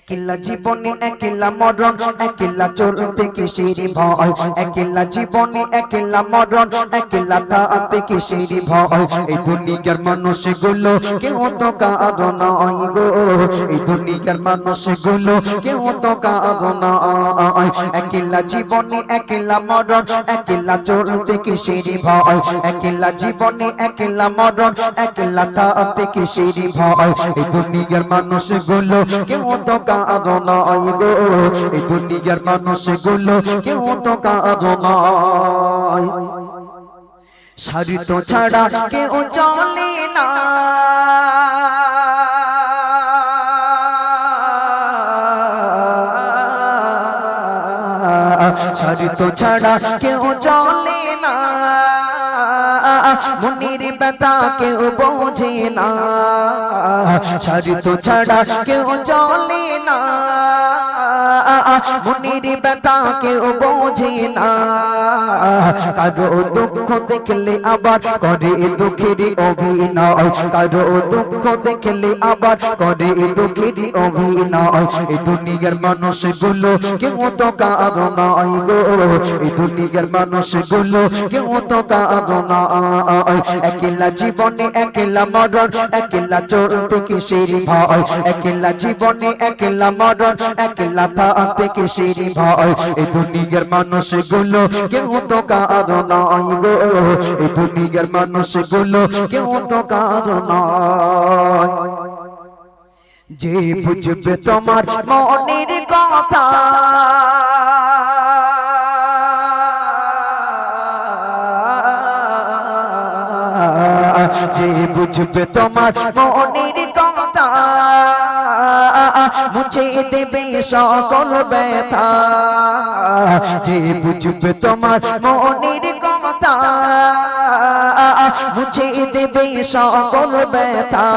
একলা জীবনে একলা মরণ, একলা চলতে কিসের ভয়, একলা জীবনে একলা মরণ, একলা থাকতে কিসের ভয়। এই দুনিয়ার মানুষগুলো কেউ তো কাঁদো নয় গো, এই দুনিয়ার মানুষগুলো কেউ তো কাঁদো নয়। একলা জীবনে একলা মরণ, একলা চলতে কিসের ভয়, একলা জীবনে একলা মরণ, একলা থাকতে কিসের ভয়। এই দুনিয়ার মানুষগুলো কেউ তো কাঁদো নয় গো, এই দুনিয়ার মানুষগুলো কেউ তো কাঁদো নয়। শরীত ছাড়া কেউ চলে না, শরীত ছাড়া কেউ চলে না, মনের ব্যথা কেউ বোঝে না, শরীত ছাড়া কেউ চলে না, মনের ব্যথা কেউ বোঝে না। কারো দুঃখ দেখলে আবার করে দুঃখের অভিনয়, কারো দুঃখ দেখলে আবার করে দুঃখের অভিনয়। এই দুনিয়ার মানুষগুলো কেউ তো কাঁদো নয় গো, এই দুনিয়ার মানুষগুলো কেউ তো কাঁদো নয়। একলা জীবনে একলা মরণ, একলা চলতে কিসের ভয়, একলা জীবনে একলা মরণ, একলা থাকতে কিসের ভয়। এই দুনিয়ার মানুষগুলো কেউ তো কাঁদো নয় গো, এই দুনিয়ার মানুষগুলো কেউ তো কাঁদো নয়। যে বুঝবে তোমার মনের কথা, যে বুঝবে তোমার মনের কথা, মুছে দেবে সকল ব্যথা। যে বুঝবে তোমার মনের কথা, মুছে দেবে সকল ব্যথা।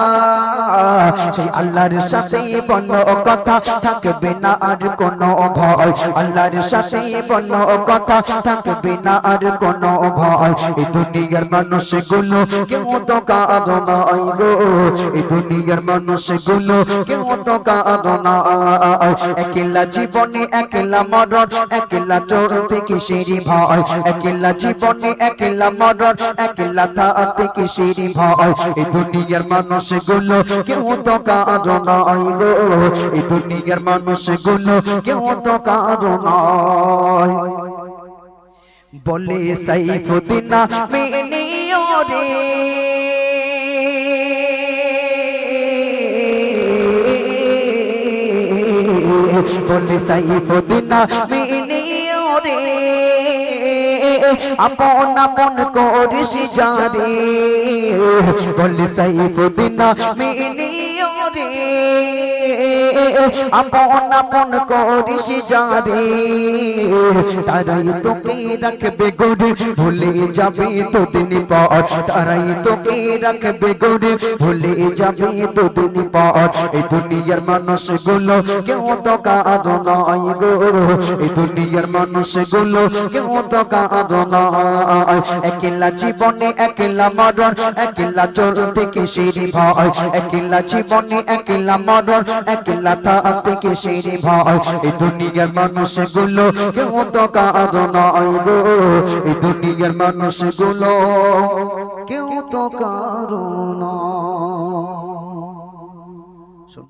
সেই আল্লাহর সাথে বলো কথা, থাকবে না আর কোনো ভয়, আল্লাহর সাথে বলো কথা, থাকবে না আর কোনো ভয়। এই দুনিয়ার মানুষগুলো কেউ তো কাঁদো নয় গো, এই দুনিয়ার মানুষগুলো কেউ তো কাঁদো নয়। একলা জীবনে একলা মরণ, একলা চলতে কিসের ভয়, একলা জীবনে একলা মরণ, একলা থাকতে কিসের ভয়। এই দুনিয়ার মানুষগুলো কেউ তো কাঁদো নয় গো, এই দুনিয়ার মানুষগুলো কেউ তো কাঁদো নয়। বলে সাইফুদ্দিন মেনিও রে, বলে সাইফুদ্দিন মেনিও রে, আপন আপন করিস যারে, বলে সাইফুদ্দিন মেনিও রে, আপন আপন করিস যারে। তারাই তোকে রাখবে গড়ে, ভুলে যাবে দুদিন পর, তারাই তোকে রাখবে গড়ে, ভুলে যাবে দুদিন পর। এই দুনিয়ার মানুষগুলো কেউ তো কাঁদো নয় গো, এই দুনিয়ার মানুষগুলো কেউ তো কাঁদো নয়। একলা জীবনে একলা মরণ, একলা চলতে কিসের ভয়, একলা জীবনে একলা মরণ, একলা থাকতে কিসের ভয়। এই দুনিয়ার মানুষগুলো কেউ তো কাঁদো নয় গো, এই দুনিয়ার মানুষগুলো কেউ তো কাঁদো নয়।